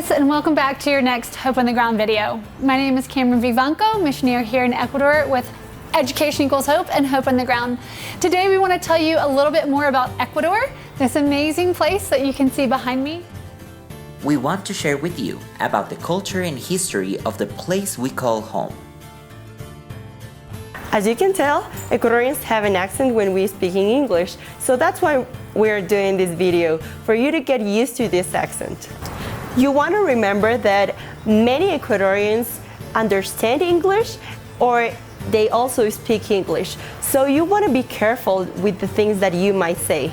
guys, and welcome back to your next Hope on the Ground video. My name is Cameron Vivanco, missionary here in Ecuador with Education Equals Hope and Hope on the Ground. Today we want to tell you a little bit more about Ecuador, this amazing place that you can see behind me. We want to share with you about the culture and history of the place we call home. As you can tell, Ecuadorians have an accent when we speak in English, so that's why we're doing this video, for you to get used to this accent. You want to remember that many Ecuadorians understand English or they also speak English, so you want to be careful with the things that you might say.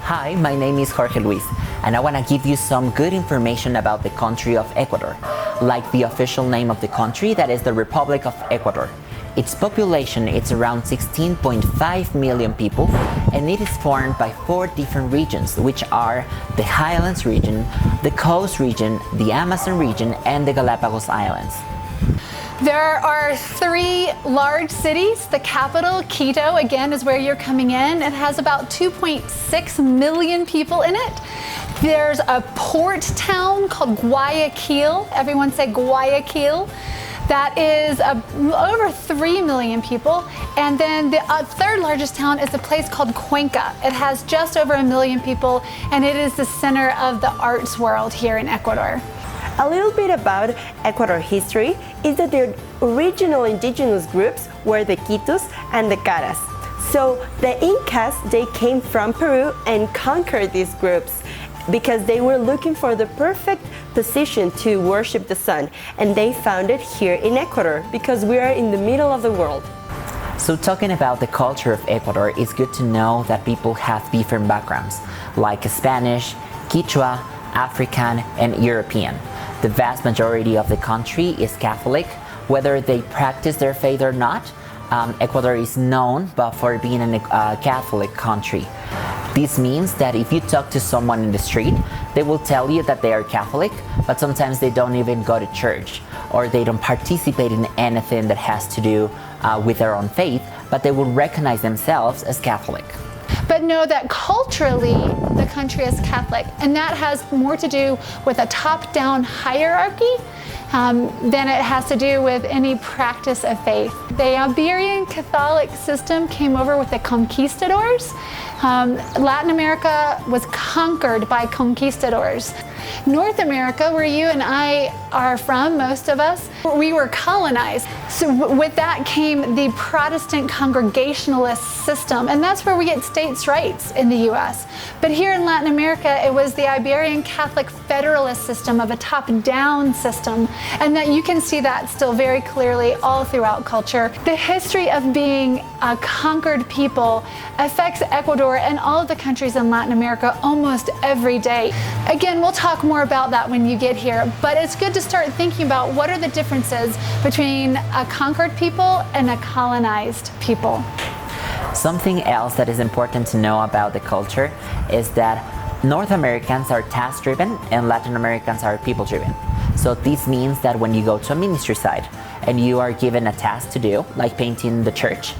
Hi, my name is Jorge Luis, and I want to give you some good information about the country of Ecuador, like the official name of the country, that is the Republic of Ecuador. Its population is around 16.5 million people, and it is formed by 4 different regions, which are the Highlands region, the Coast region, the Amazon region, and the Galapagos Islands. There are 3 large cities. The capital, Quito, again, is where you're coming in. It has about 2.6 million people in it. There's a port town called Guayaquil. Everyone say Guayaquil. That is over 3 million people. And then the 3rd largest town is a place called Cuenca. It has just over 1 million people, and it is the center of the arts world here in Ecuador. A little bit about Ecuador history is that the original indigenous groups were the Quitus and the Caras. So the Incas, they came from Peru and conquered these groups because they were looking for the perfect position to worship the sun, and they found it here in Ecuador because we are in the middle of the world. So talking about the culture of Ecuador, it's good to know that people have different backgrounds, like Spanish, Quechua, African, and European. The vast majority of the country is Catholic. Whether they practice their faith or not, Ecuador is known for being a Catholic country. This means that if you talk to someone in the street, they will tell you that they are Catholic, but sometimes they don't even go to church, or they don't participate in anything that has to do with their own faith, but they will recognize themselves as Catholic. But know that culturally, the country is Catholic, and that has more to do with a top-down hierarchy than it has to do with any practice of faith. The Iberian Catholic system came over with the conquistadors. Latin America was conquered by conquistadors. North America, where you and I are from, most of us, we were colonized. So with that came the Protestant Congregationalist system, and that's where we get states' rights in the US. But here in Latin America, it was the Iberian Catholic Federalist system of a top-down system, and that you can see that still very clearly all throughout culture. The history of being a conquered people affects Ecuador and all of the countries in Latin America almost every day. Again, we'll talk more about that when you get here, but it's good to start thinking about what are the differences between a conquered people and a colonized people. Something else that is important to know about the culture is that North Americans are task-driven and Latin Americans are people-driven. So this means that when you go to a ministry site and you are given a task to do, like painting the church,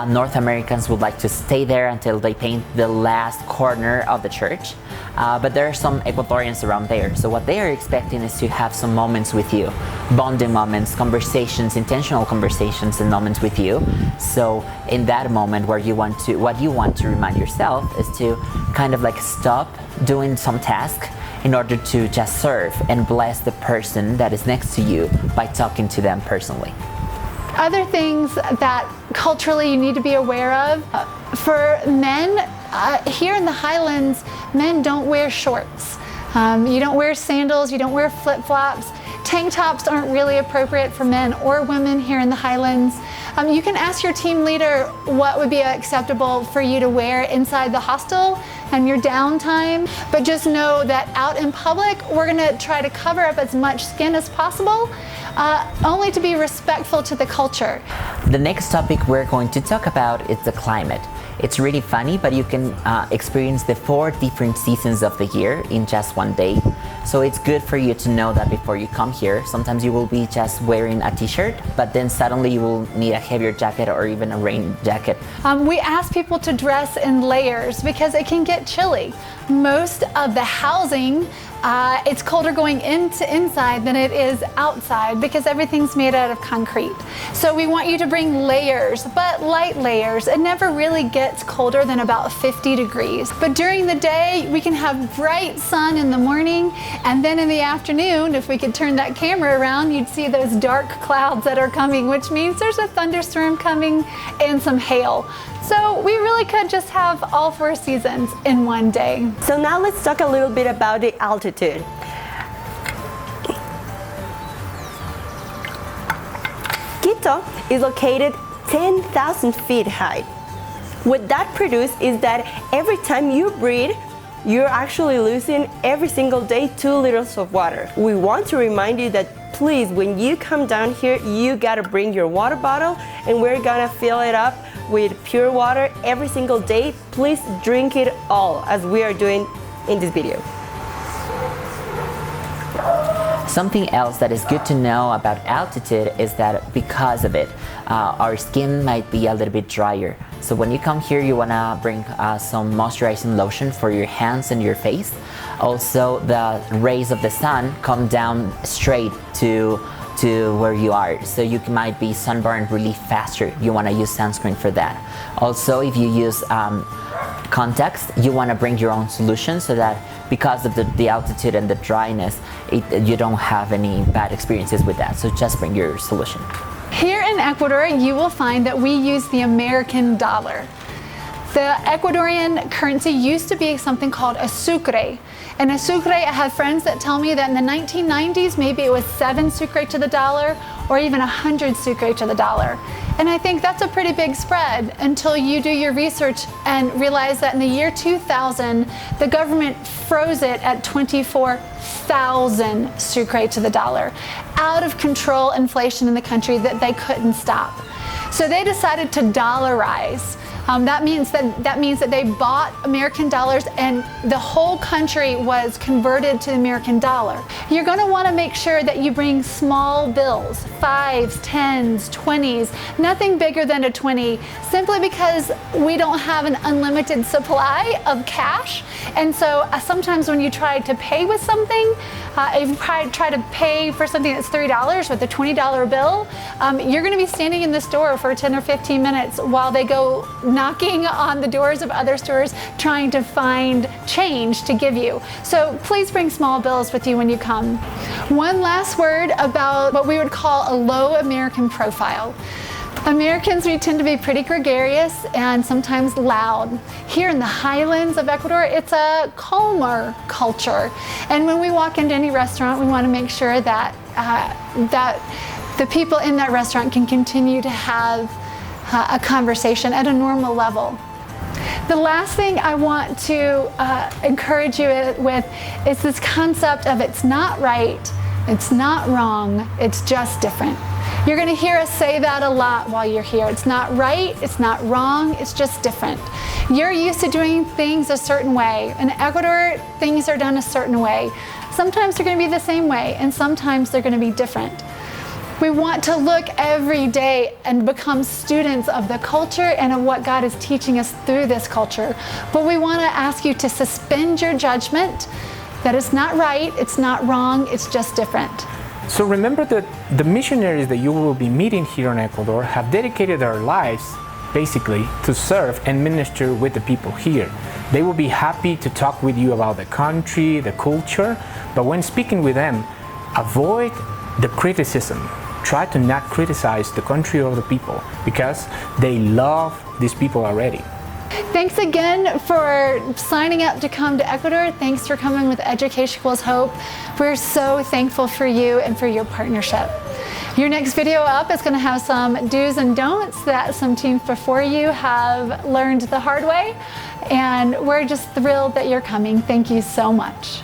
North Americans would like to stay there until they paint the last corner of the church. But there are some Ecuadorians around there. So what they are expecting is to have some moments with you, bonding moments, conversations, intentional conversations and moments with you. So in that moment what you want to remind yourself is to kind of like stop doing some task in order to just serve and bless the person that is next to you by talking to them personally. Other things that culturally you need to be aware of, for men, here in the Highlands, men don't wear shorts. You don't wear sandals, you don't wear flip-flops. Tank tops aren't really appropriate for men or women here in the Highlands. You can ask your team leader what would be acceptable for you to wear inside the hostel and your downtime, but just know that out in public, we're gonna try to cover up as much skin as possible, only to be respectful to the culture. The next topic we're going to talk about is the climate. It's really funny, but you can experience the 4 different seasons of the year in just one day. So it's good for you to know that before you come here. Sometimes you will be just wearing a t-shirt, but then suddenly you will need a heavier jacket or even a rain jacket. We ask people to dress in layers because it can get chilly. Most of the housing, it's colder going inside than it is outside because everything's made out of concrete. So we want you to bring layers, but light layers. It never really gets colder than about 50 degrees. But during the day, we can have bright sun in the morning, and then in the afternoon, if we could turn that camera around, you'd see those dark clouds that are coming, which means there's a thunderstorm coming and some hail. So we really could just have all 4 seasons in one day. So now let's talk a little bit about the altitude. Quito is located 10,000 feet high. What that produces is that every time you breathe, you're actually losing every single day 2 liters of water. We want to remind you that please, when you come down here, you gotta bring your water bottle, and we're gonna fill it up with pure water every single day. Please drink it all, as we are doing in this video. Something else that is good to know about altitude is that because of it, our skin might be a little bit drier. So when you come here, you wanna bring some moisturizing lotion for your hands and your face. Also, the rays of the sun come down straight to where you are, so you might be sunburned really faster. You want to use sunscreen for that. Also, if you use contacts, you want to bring your own solution so that because of the altitude and the dryness, you don't have any bad experiences with that. So just bring your solution. Here in Ecuador, you will find that we use the American dollar. The Ecuadorian currency used to be something called a sucre. And a sucre, I have friends that tell me that in the 1990s, maybe it was 7 sucre to the dollar or even 100 sucre to the dollar. And I think that's a pretty big spread until you do your research and realize that in the year 2000, the government froze it at 24,000 sucre to the dollar. Out of control inflation in the country that they couldn't stop. So they decided to dollarize. That means that they bought American dollars and the whole country was converted to the American dollar. You're going to want to make sure that you bring small bills, 5s, 10s, 20s, nothing bigger than a 20, simply because we don't have an unlimited supply of cash. And so sometimes when you try to pay with something, if you try to pay for something that's $3 with a $20 bill, you're going to be standing in the store for 10 or 15 minutes while they go knocking on the doors of other stores trying to find change to give you. So please bring small bills with you when you come. One last word about what we would call a low American profile. Americans, we tend to be pretty gregarious and sometimes loud. Here in the highlands of Ecuador, it's a calmer culture. And when we walk into any restaurant, we want to make sure that the people in that restaurant can continue to have a conversation at a normal level. The last thing I want to encourage you with is this concept of it's not right, it's not wrong, it's just different. You're going to hear us say that a lot while you're here. It's not right, it's not wrong, it's just different. You're used to doing things a certain way. In Ecuador, things are done a certain way. Sometimes they're going to be the same way, and sometimes they're going to be different. We want to look every day and become students of the culture and of what God is teaching us through this culture. But we want to ask you to suspend your judgment that it's not right, it's not wrong, it's just different. So remember that the missionaries that you will be meeting here in Ecuador have dedicated their lives basically to serve and minister with the people here. They will be happy to talk with you about the country, the culture, but when speaking with them, avoid the criticism. Try to not criticize the country or the people because they love these people already. Thanks again for signing up to come to Ecuador. Thanks for coming with Education Equals Hope. We're so thankful for you and for your partnership. Your next video up is going to have some do's and don'ts that some teams before you have learned the hard way. And we're just thrilled that you're coming. Thank you so much.